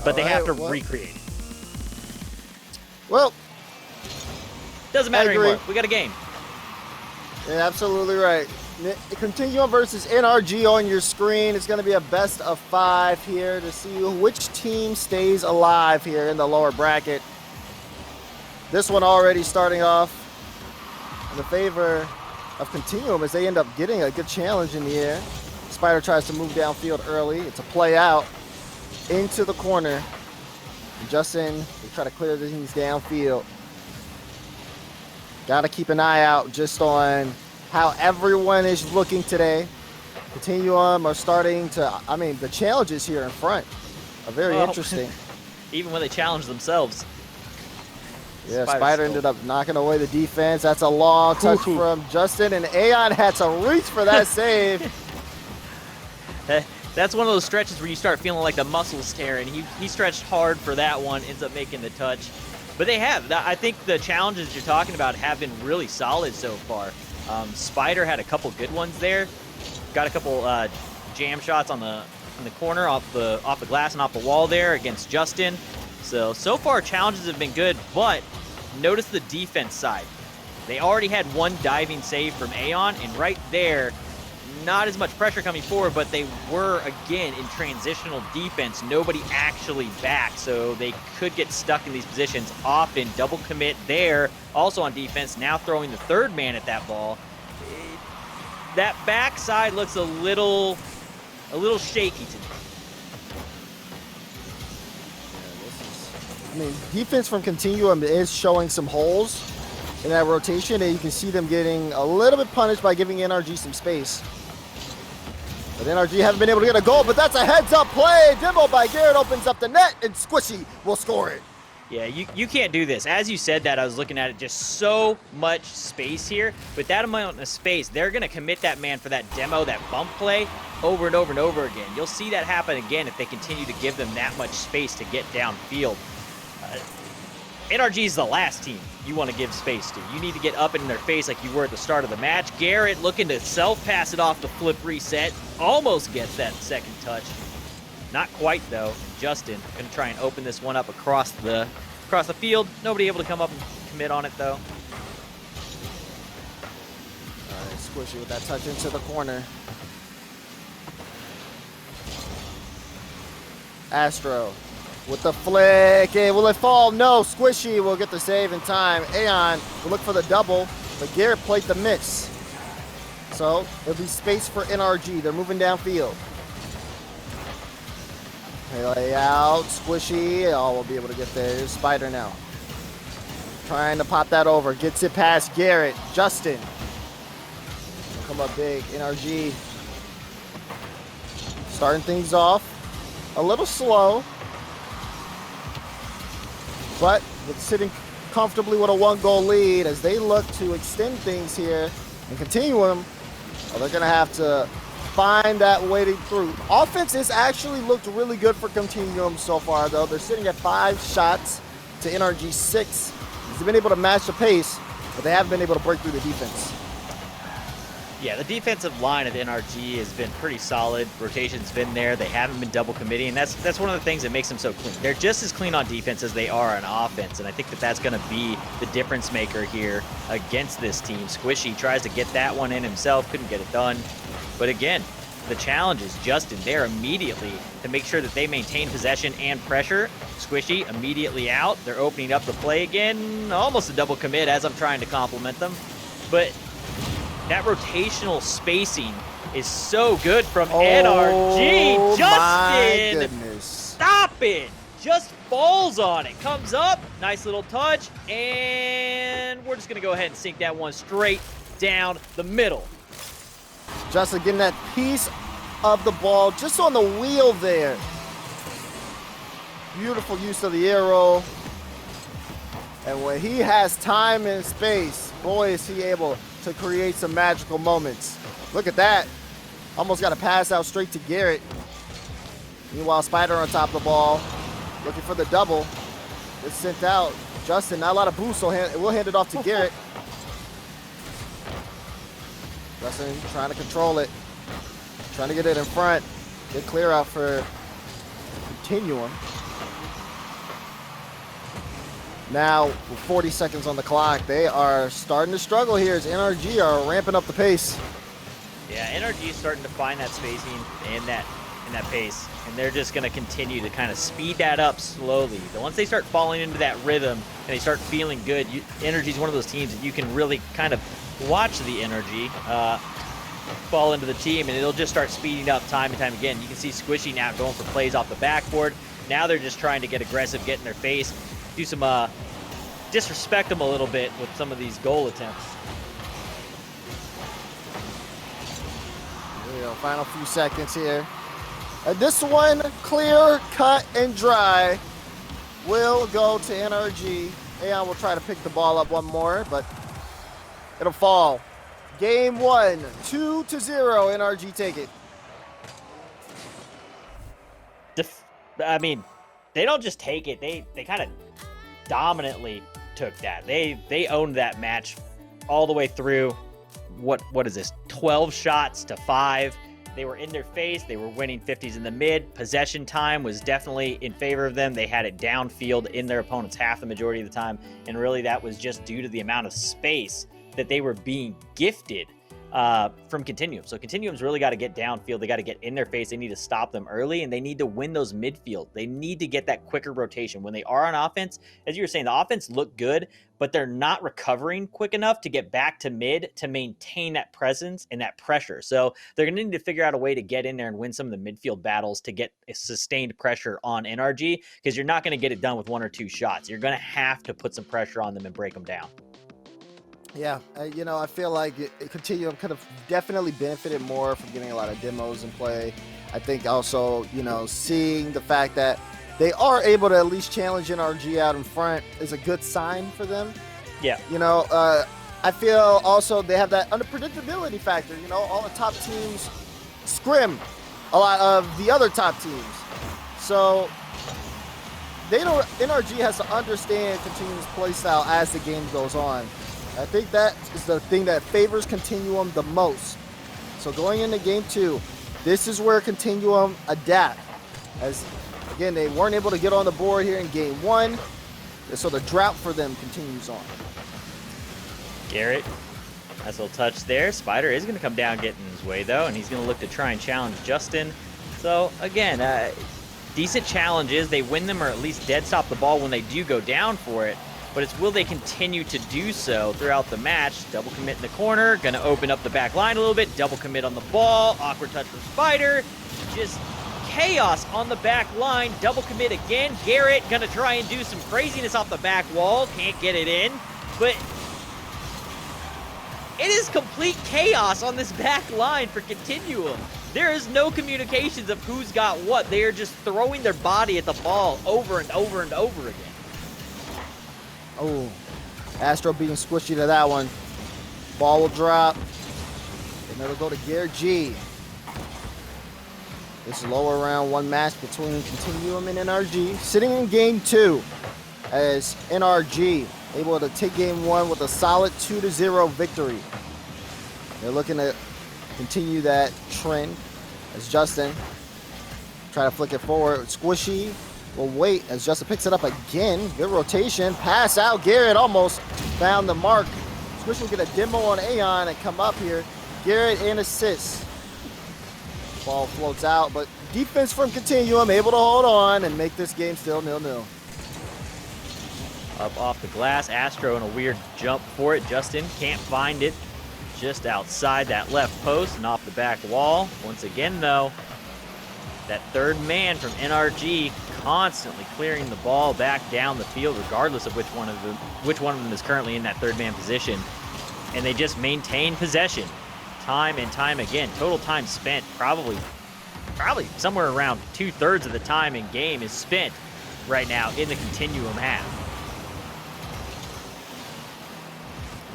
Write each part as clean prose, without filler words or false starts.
but they have to recreate it. Well, doesn't matter anymore. We got a game. Yeah, absolutely right. Continuum versus NRG on your screen. It's going to be a best of 5 here to see which team stays alive here in the lower bracket. This one already starting off in the favor of Continuum as they end up getting a good challenge in the air. Spider tries to move downfield early. It's a play out into the corner. And Justin, they try to clear things downfield. Got to keep an eye out just on how everyone is looking today. Continuum are starting to, I mean, the challenges here in front are very interesting. Even when they challenge themselves. Yeah, Spider ended up knocking away the defense. That's a long touch from Justin, and Aeon had to reach for that save. That's one of those stretches where you start feeling like the muscles tearing. He stretched hard for that one, ends up making the touch. But they have. I think the challenges you're talking about have been really solid so far. Spider had a couple good ones there. Got a couple jam shots on the corner off the glass and off the wall there against Justin. So far challenges have been good, but notice the defense side. They already had one diving save from Aeon, and right there, not as much pressure coming forward, but they were, again, in transitional defense. Nobody actually back, so they could get stuck in these positions often. Double commit there, also on defense, now throwing the third man at that ball. That backside looks a little shaky to me. I mean, defense from Continuum is showing some holes in that rotation, and you can see them getting a little bit punished by giving NRG some space. But NRG haven't been able to get a goal, but that's a heads-up play. Demo by Garrett opens up the net, and Squishy will score it. Yeah, you can't do this. As you said that, I was looking at it, just so much space here. With that amount of space, they're going to commit that man for that demo, that bump play, over and over and over again. You'll see that happen again if they continue to give them that much space to get downfield. NRG is the last team you want to give space to. You need to get up in their face like you were at the start of the match. Garrett looking to self-pass it off the flip reset. Almost gets that second touch. Not quite, though. Justin going to try and open this one up across the field. Nobody able to come up and commit on it, though. All right, Squishy with that touch into the corner. Astro with the flick. Hey, will it fall? No. Squishy will get the save in time. Aeon will look for the double, but Garrett played the miss. So there'll be space for NRG. They're moving downfield. They lay out. Squishy. Oh, we'll be able to get there. Here's Spider now. Trying to pop that over. Gets it past Garrett. Justin. Come up big. NRG. Starting things off a little slow, but sitting comfortably with a 1-goal lead as they look to extend things here and Continuum. Well, they're going to have to find that way through. Offense has actually looked really good for Continuum so far, though. They're sitting at 5 shots to NRG 6. They've been able to match the pace, but they haven't been able to break through the defense. Yeah, the defensive line of the NRG has been pretty solid. Rotation's been there. They haven't been double committing, and that's one of the things that makes them so clean. They're just as clean on defense as they are on offense, and I think that's going to be the difference maker here against this team. Squishy tries to get that one in himself, couldn't get it done. But again, the challenge is Justin there immediately to make sure that they maintain possession and pressure. Squishy immediately out. They're opening up the play again. Almost a double commit as I'm trying to compliment them. But that rotational spacing is so good from NRG. Justin! My goodness. Stop it! Just falls on it. Comes up. Nice little touch. And we're just going to go ahead and sink that one straight down the middle. Justin getting that piece of the ball just on the wheel there. Beautiful use of the arrow. And when he has time and space, boy, is he able to create some magical moments. Look at that. Almost got a pass out straight to Garrett. Meanwhile, Spider on top of the ball, looking for the double. It's sent out. Justin, not a lot of boost, so we'll hand it off to Garrett. Justin trying to control it. Trying to get it in front. Get clear out for Continuum. Now, with 40 seconds on the clock, they are starting to struggle here as NRG are ramping up the pace. Yeah, NRG is starting to find that spacing and that pace, and they're just going to continue to kind of speed that up slowly. Once they start falling into that rhythm and they start feeling good, NRG is one of those teams that you can really kind of watch the energy fall into the team, and it'll just start speeding up time and time again. You can see Squishy now going for plays off the backboard. Now they're just trying to get aggressive, get in their face, do some disrespect them a little bit with some of these goal attempts. Here we go, final few seconds here. This one, clear, cut, and dry, will go to NRG. Aeon will try to pick the ball up one more, but it'll fall. Game 1, 2-0, NRG take it. I mean, they don't just take it. They kind of dominantly took that. They owned that match all the way through. What is this? 12 shots to 5. They were in their face. They were winning 50s in the mid. Possession time was definitely in favor of them. They had it downfield in their opponent's half the majority of the time. And really that was just due to the amount of space that they were being gifted from Continuum. So Continuum's really got to get downfield. They got to get in their face. They need to stop them early, and they need to win those midfield. They need to get that quicker rotation. When they are on offense, as you were saying, the offense looked good, but they're not recovering quick enough to get back to mid to maintain that presence and that pressure. So they're going to need to figure out a way to get in there and win some of the midfield battles to get a sustained pressure on NRG, because you're not going to get it done with 1 or 2 shots. You're going to have to put some pressure on them and break them down. Yeah, you know, I feel like Continuum could have definitely benefited more from getting a lot of demos in play. I think also, you know, seeing the fact that they are able to at least challenge NRG out in front is a good sign for them. Yeah. You know, I feel also they have that unpredictability factor. You know, all the top teams scrim a lot of the other top teams. So NRG has to understand Continuum's play style as the game goes on. I think that is the thing that favors Continuum the most. So going into game 2, this is where Continuum adapt. As again, they weren't able to get on the board here in game 1, so the drought for them continues on. Garrett, nice little touch there. Spider is going to come down, get in his way though, and he's going to look to try and challenge Justin. So again, decent challenges. They win them or at least dead stop the ball when they do go down for it. But it's will they continue to do so throughout the match. Double commit in the corner, going to open up the back line a little bit. Double commit on the ball, awkward touch from Spider. Just chaos on the back line. Double commit again. Garrett going to try and do some craziness off the back wall. Can't get it in. But it is complete chaos on this back line for Continuum. There is no communications of who's got what. They are just throwing their body at the ball over and over and over again. Oh, Astro beating Squishy to that one. Ball will drop. And it'll go to Garrett G. This lower round 1 match between Continuum and NRG. Sitting in game 2 as NRG able to take game 1 with a solid 2-0 victory. They're looking to continue that trend as Justin try to flick it forward. Squishy will wait as Justin picks it up again. Good rotation. Pass out. Garrett almost found the mark. Squish will get a demo on Aeon and come up here. Garrett and assist. Ball floats out, but defense from Continuum able to hold on and make this game still 0-0. Up off the glass. Astro in a weird jump for it. Justin can't find it. Just outside that left post and off the back wall. Once again, though, that third man from NRG constantly clearing the ball back down the field, regardless of which one of them is currently in that third man position. And they just maintain possession time and time again. Total time spent, probably somewhere around 2/3 of the time in game is spent right now in the Continuum half.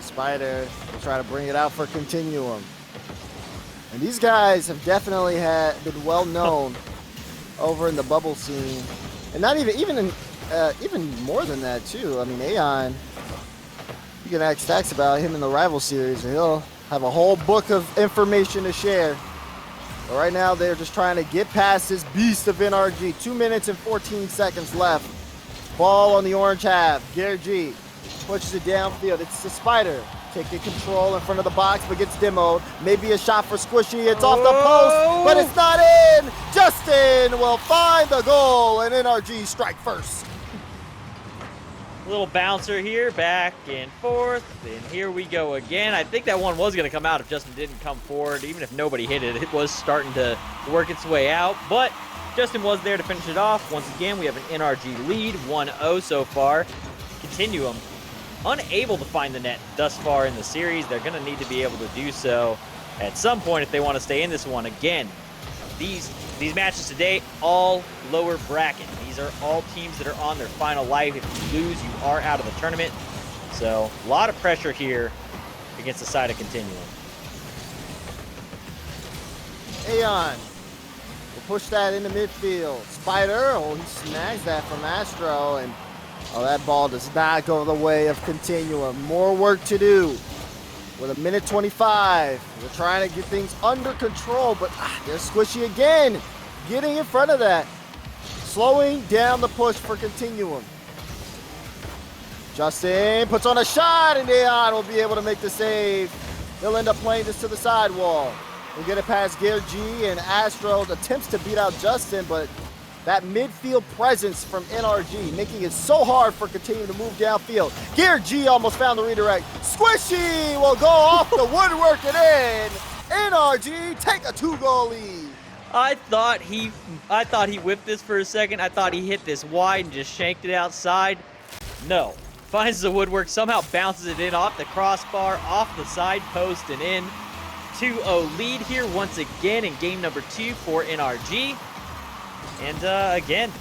Spider will try to bring it out for Continuum. And these guys have definitely been well known over in the bubble scene, and not even more than that too. I mean, Aeon, you can ask Stacks about him in the rival series, and he'll have a whole book of information to share. But right now, they're just trying to get past this beast of NRG. 2 minutes and 14 seconds left. Ball on the orange half. Garrett G pushes it downfield. It's the Spider taking control in front of the box, but gets demoed. Maybe a shot for Squishy. It's off the post, but it's not in. Justin will find the goal, and NRG strike first. Little bouncer here, back and forth, and here we go again. I think that one was going to come out if Justin didn't come forward. Even if nobody hit it, it was starting to work its way out, but Justin was there to finish it off. Once again, we have an NRG lead, 1-0 so far. Continuum unable to find the net thus far in the series. They're going to need to be able to do so at some point if they want to stay in this one. Again, these matches today, all lower bracket. These are all teams that are on their final life. If you lose, you are out of the tournament. So a lot of pressure here against the side of Continuum. Aeon will push that into midfield. Spider, oh, he snags that from Astro, and oh, that ball does not go the way of Continuum. More work to do. With a minute 25, we're trying to get things under control, but there's Squishy again, getting in front of that. Slowing down the push for Continuum. Justin puts on a shot, and Aeon will be able to make the save. They'll end up playing this to the sidewall. We'll get it past Garrett G, and Astro attempts to beat out Justin, but that midfield presence from NRG making it so hard for Continuum to move downfield. Garrett G almost found the redirect. Squishy will go off the woodwork and in. NRG take a 2-goal lead. I thought he whipped this for a second. I thought he hit this wide and just shanked it outside. No. Finds the woodwork, somehow bounces it in off the crossbar, off the side post and in. 2-0 lead here once again in game number 2 for NRG. And again,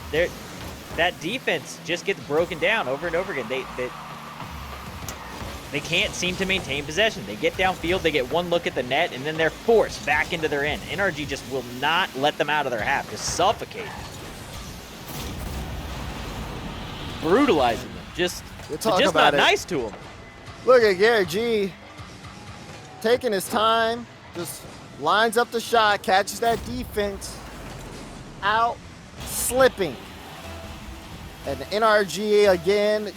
that defense just gets broken down over and over again. They can't seem to maintain possession. They get downfield, they get one look at the net, and then they're forced back into their end. NRG just will not let them out of their half, just suffocate. Brutalizing them, just not nice to them. Look at Garrett G taking his time, just lines up the shot, catches that defense, out slipping. And the NRG again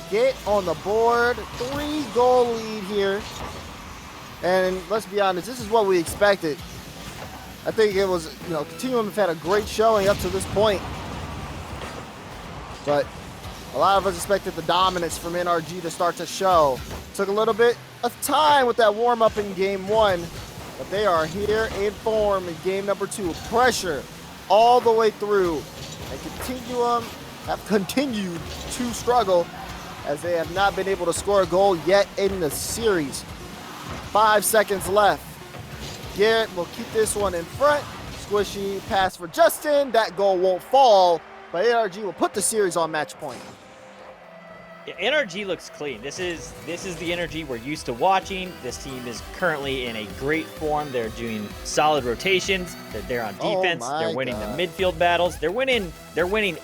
get on the board. 3-goal lead here. And let's be honest, this is what we expected. I think it was, Continuum have had a great showing up to this point. But a lot of us expected the dominance from NRG to start to show. Took a little bit of time with that warm-up in game 1, but they are here in form in game number 2. Pressure all the way through. And Continuum have continued to struggle as they have not been able to score a goal yet in the series. 5 seconds left. Garrett will keep this one in front. Squishy pass for Justin. That goal won't fall, but NRG will put the series on match point. Yeah, NRG looks clean. This is the NRG we're used to watching. This team is currently in a great form. They're doing solid rotations. They're on defense. They're winning the midfield battles. They're winning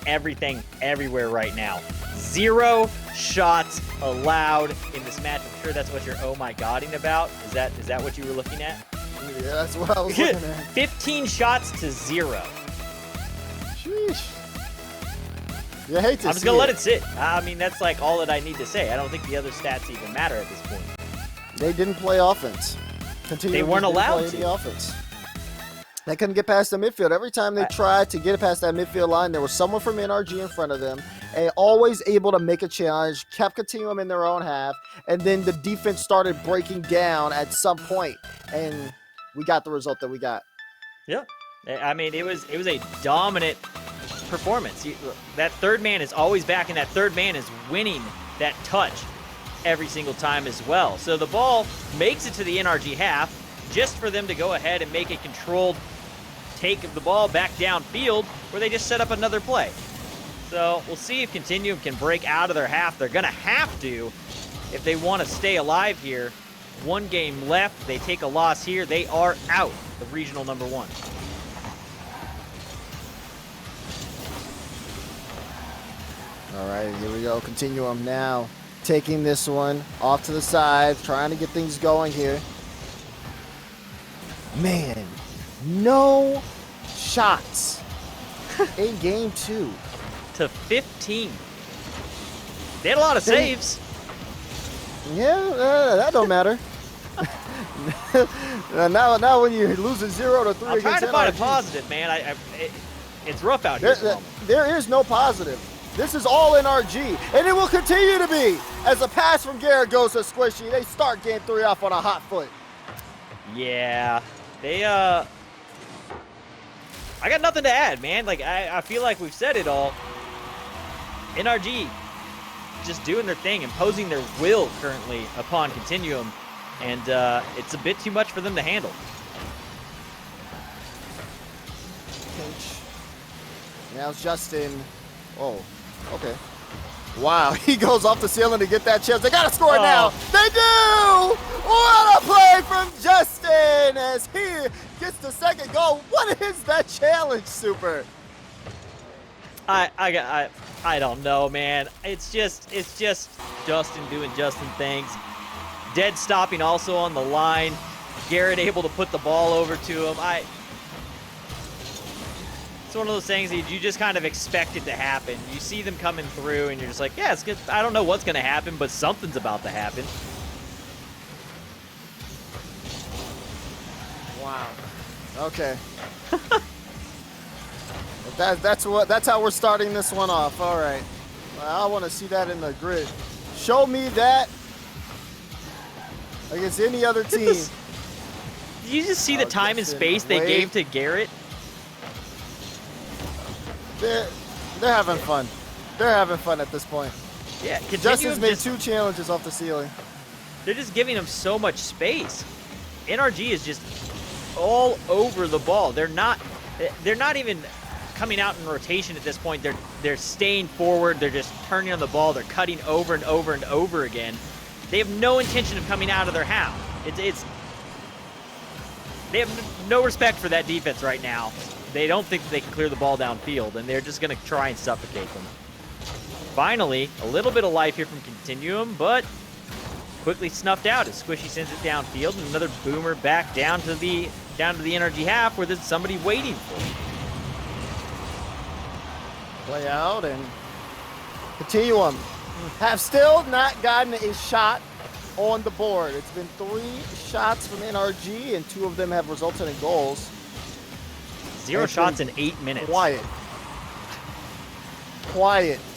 everything everywhere right now. 0 shots allowed in this match. I'm sure that's what you're oh my godding about. Is that what you were looking at? Yeah, that's what I was looking at. 15 shots to 0. Sheesh. You hate to I'm just going to let it sit. I mean, that's like all that I need to say. I don't think the other stats even matter at this point. They didn't play offense. They weren't allowed to. The offense. They couldn't get past the midfield. Every time they tried to get past that midfield line, there was someone from NRG in front of them, and always able to make a challenge, kept Continuum in their own half, and then the defense started breaking down at some point, and we got the result that we got. Yeah. I mean, it was a dominant performance. That third man is always back, and that third man is winning that touch every single time as well. So the ball makes it to the NRG half just for them to go ahead and make a controlled take of the ball back downfield where they just set up another play. So we'll see if Continuum can break out of their half. They're going to have to if they want to stay alive here. 1 game left. They take a loss here. They are out of regional number 1. All right, here we go. Continuum now taking this one off to the side, trying to get things going here. Man, no shots in game 2. To 15 They had a lot of saves. Yeah, that don't matter. now when you're losing 0-3 I'm trying against to find a NRG, positive, man. It's rough out here. there is no positive. This is all NRG, and it will continue to be as a pass from Garrett goes to Squishy. They start game 3 off on a hot foot. Yeah, they I got nothing to add, man. Like I feel like we've said it all. NRG just doing their thing, imposing their will currently upon Continuum, and it's a bit too much for them to handle. Now it's Justin. Oh, okay. Wow, he goes off the ceiling to get that chance. They gotta score now. They do! What a play from Justin as he gets the second goal. What is that challenge, Super? I don't know, man. It's just Justin doing Justin things. Dead stopping also on the line. Garrett able to put the ball over to him. It's one of those things that you just kind of expect it to happen. You see them coming through, and you're just like, yeah, it's good. I don't know what's going to happen, but something's about to happen. Wow. Okay. That's how we're starting this one off. All right. I want to see that in the grid. Show me that against any other team. Did you just see the time and space they gave to Garrett? They're having fun. They're having fun at this point. Yeah, Justin's made 2 challenges off the ceiling. They're just giving him so much space. NRG is just all over the ball. They're not even coming out in rotation at this point. They're staying forward. They're just turning on the ball. They're cutting over and over and over again. They have no intention of coming out of their half. They have no respect for that defense right now. They don't think that they can clear the ball downfield, and they're just going to try and suffocate them. Finally, a little bit of life here from Continuum, but quickly snuffed out as Squishy sends it downfield, and another boomer back down to the NRG half where there's somebody waiting for it. Play out, and Continuum have still not gotten a shot on the board. It's been 3 shots from NRG, and 2 of them have resulted in goals. 0 shots in 8 minutes. Quiet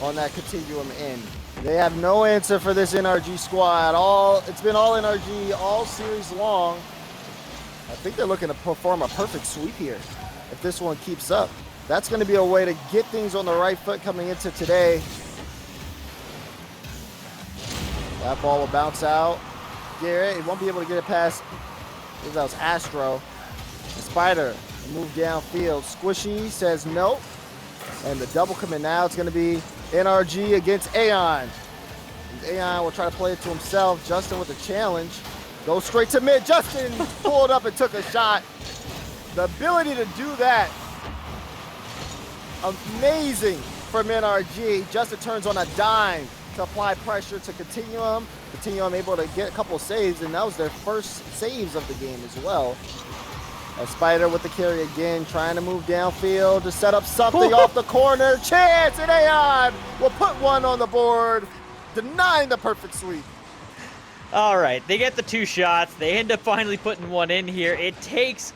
on that Continuum end. They have no answer for this NRG squad. It's been all NRG all series long. I think they're looking to perform a perfect sweep here if this one keeps up. That's going to be a way to get things on the right foot coming into today. That ball will bounce out. Garrett, he won't be able to get it past. I think that was Astro. The Spider move downfield. Squishy says nope. And the double coming now. It's going to be NRG against Aeon. Aeon will try to play it to himself. Justin with the challenge. Goes straight to mid. Justin pulled up and took a shot. The ability to do that, amazing from NRG. Justin turns on a dime to apply pressure to Continuum. Continuum able to get a couple of saves, and that was their first saves of the game as well. A Spider with the carry again, trying to move downfield to set up something off the corner. Chance, and Aeon will put one on the board, denying the perfect sweep. All right, they get the 2 shots. They end up finally putting one in here. It takes,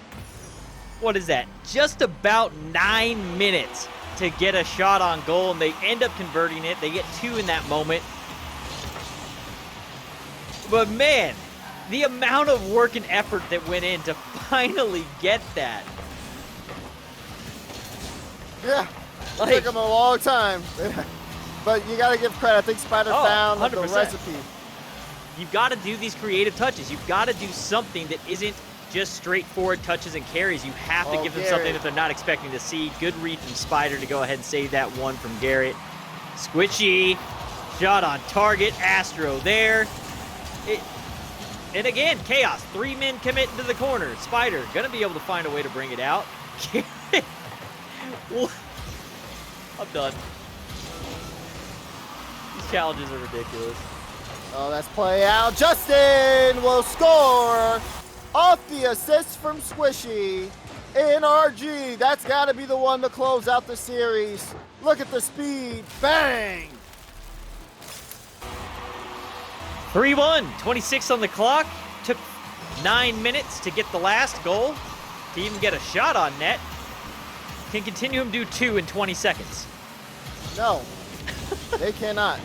what is that, just about 9 minutes to get a shot on goal, and they end up converting it. They get 2 in that moment. But man, the amount of work and effort that went in to finally get that. Yeah, it took them a long time. But you got to give credit. I think Spider found 100%. the recipe. You've got to do these creative touches. You've got to do something that isn't just straightforward touches and carries. You have to give them something that they're not expecting to see. Good read from Spider to go ahead and save that one from Garrett. Squishy, shot on target. Astro there. And again, chaos. 3 men commit into the corner. Spider gonna be able to find a way to bring it out. Garrett, I'm done. These challenges are ridiculous. Oh, that's play out. Justin will score off the assist from Squishy. NRG, that's got to be the one to close out the series. Look at the speed. Bang! 3-1, 26 on the clock. Took 9 minutes to get the last goal, to even get a shot on net. Can Continuum do 2 in 20 seconds? No, they cannot.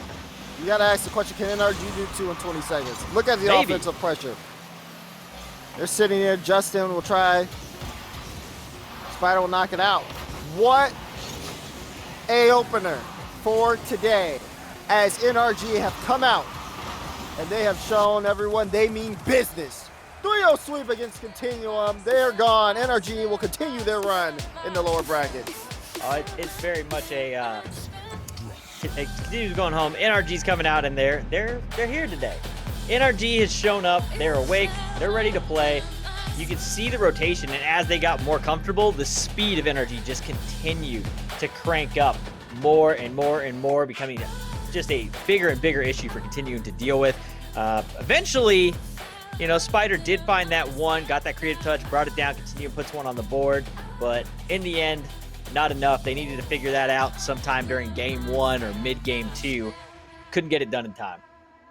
You got to ask the question, can NRG do 2 in 20 seconds? Look at the Maybe. offensive pressure. They're sitting there. Justin will try. Spider will knock it out. What a opener for today, as NRG have come out and they have shown everyone they mean business. 3-0 sweep against Continuum. They're gone. NRG will continue their run in the lower bracket. It's very much a Continuum's going home. NRG's coming out, and they're here today. NRG has shown up. They're awake. They're ready to play. You can see the rotation, and as they got more comfortable, the speed of NRG just continued to crank up more and more and more, becoming just a bigger and bigger issue for Continuum to deal with. Eventually, you know, Spider did find that one, got that creative touch, brought it down. Continuum puts one on the board, but in the end, not enough. They needed to figure that out sometime during game 1 or mid-game 2. Couldn't get it done in time.